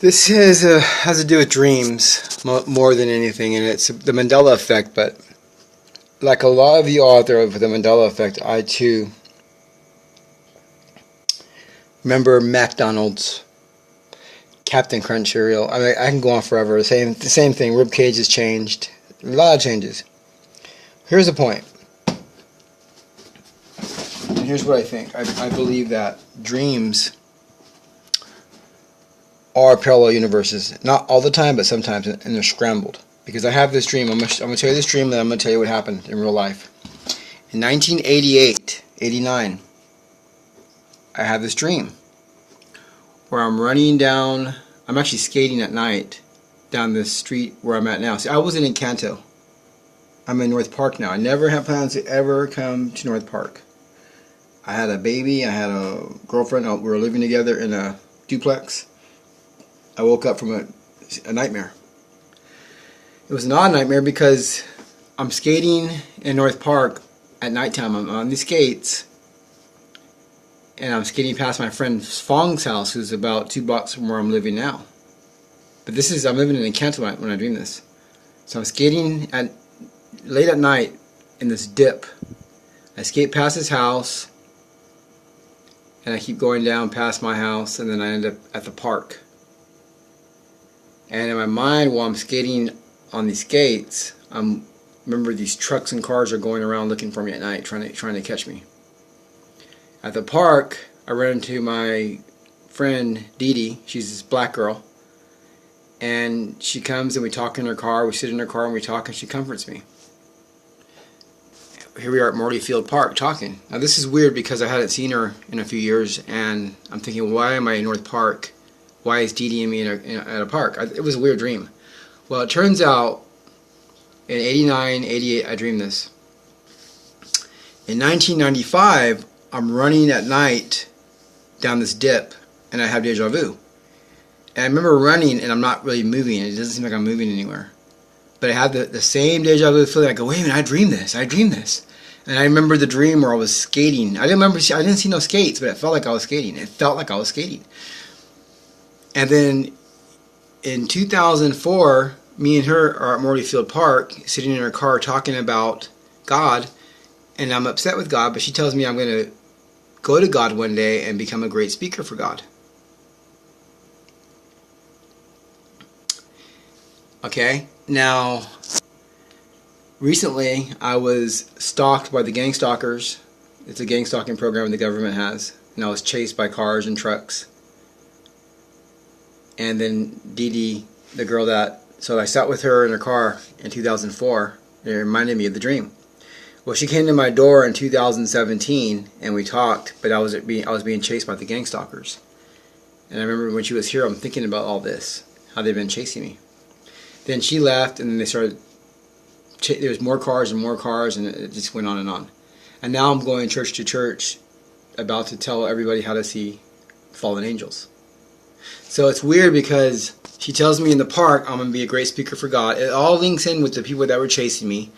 This has to do with dreams more than anything, and it's the Mandela effect. But like a lot of you out there with the Mandela effect, I too remember McDonald's, Captain Crunch cereal. I mean, I can go on forever. The same thing. Rib cage has changed. A lot of changes. Here's the point. And here's what I think. I believe that dreams are parallel universes. Not all the time, but sometimes, and they're scrambled. Because I have this dream. I'm going to tell you this dream, then I'm going to tell you what happened in real life. In 1988, 89, I had this dream where I'm running down, I'm actually skating at night down the street where I'm at now. See, I wasn't in Canto. I'm in North Park now. I never had plans to ever come to North Park. I had a baby, I had a girlfriend, we were living together in a duplex. I woke up from a nightmare. It was an odd nightmare because I'm skating in North Park at nighttime. I'm on these skates, and I'm skating past my friend Fong's house, who's about 2 blocks from where I'm living now. But I'm living in Canton when I dream this. So I'm skating late at night in this dip. I skate past his house, and I keep going down past my house, and then I end up at the park. And in my mind, while I'm skating on these skates, remember these trucks and cars are going around looking for me at night, trying to catch me. At the park, I ran into my friend Dee Dee. She's this black girl, and she comes and we talk in her car. We sit in her car and we talk, and she comforts me. Here we are at Morley Field Park talking. Now this is weird because I hadn't seen her in a few years, and I'm thinking, why am I in North Park? Why is Dee Dee and me at a park? It was a weird dream. Well, it turns out in 89, 88, I dreamed this. In 1995, I'm running at night down this dip, and I have deja vu. And I remember running, and I'm not really moving. It doesn't seem like I'm moving anywhere. But I had the same deja vu feeling. I go, wait a minute, I dreamed this. And I remember the dream where I was skating. I didn't see no skates, but it felt like I was skating. And then in 2004, me and her are at Morley Field Park, sitting in her car talking about God, and I'm upset with God, but she tells me I'm going to go to God one day and become a great speaker for God. Okay, now, recently I was stalked by the gang stalkers. It's a gang stalking program the government has, and I was chased by cars and trucks. And then Dee Dee, the girl so I sat with her in her car in 2004. It reminded me of the dream. Well, she came to my door in 2017 and we talked, but I was being chased by the gang stalkers. And I remember when she was here, I'm thinking about all this, how they've been chasing me. Then she left, and then they started. There was more cars, and it just went on and on. And now I'm going church to church, about to tell everybody how to see fallen angels. So it's weird because she tells me in the park I'm going to be a great speaker for God. It all links in with the people that were chasing me,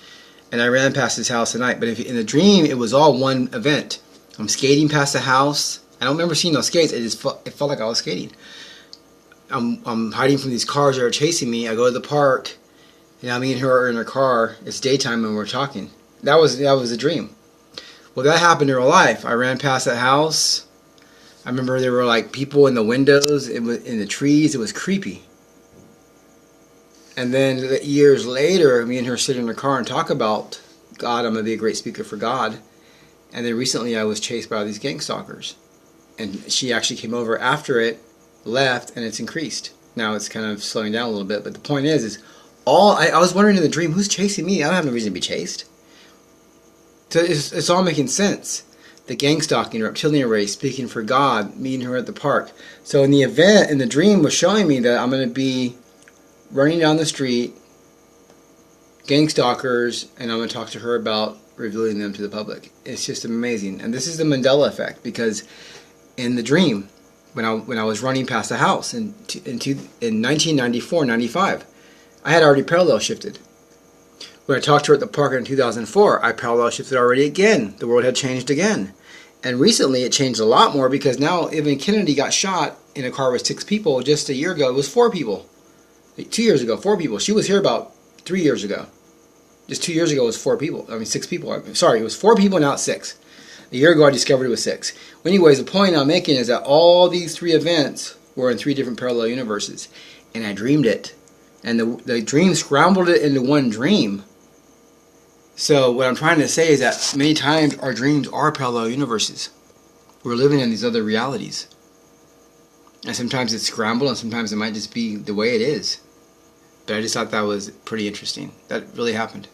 and I ran past his house at night. But in the dream, it was all one event. I'm skating past the house. I don't remember seeing those skates. It felt like I was skating. I'm hiding from these cars that are chasing me. I go to the park, and now me and her are in her car. It's daytime and we're talking. That was a dream. Well, that happened in real life. I ran past that house. I remember there were like people in the windows, in the trees. It was creepy. And then years later, me and her sit in her car and talk about God. I'm going to be a great speaker for God. And then recently I was chased by all these gang stalkers. And she actually came over after it, left, and it's increased. Now it's kind of slowing down a little bit. But the point is I was wondering in the dream, who's chasing me? I don't have no reason to be chased. So it's all making sense. The gang stalking, reptilian race, speaking for God, meeting her at the park. So in the dream was showing me that I'm going to be running down the street, gang stalkers, and I'm going to talk to her about revealing them to the public. It's just amazing. And this is the Mandela effect, because in the dream, when I was running past the house in 1994, 95, I had already parallel shifted. When I talked to her at the park in 2004, I parallel shifted already again. The world had changed again. And recently it changed a lot more because now even Kennedy got shot in a car with 6 people. Just a year ago, it was 4 people. 2 years ago, 4 people. She was here about 3 years ago. Just 2 years ago, it was 4 people. 6 people. Sorry, it was 4 people, now it's 6. A year ago, I discovered it was 6. Well, anyways, the point I'm making is that all these 3 events were in 3 different parallel universes. And I dreamed it. And the dream scrambled it into one dream. So what I'm trying to say is that many times our dreams are parallel universes. We're living in these other realities. And sometimes it's scrambled, and sometimes it might just be the way it is. But I just thought that was pretty interesting. That really happened.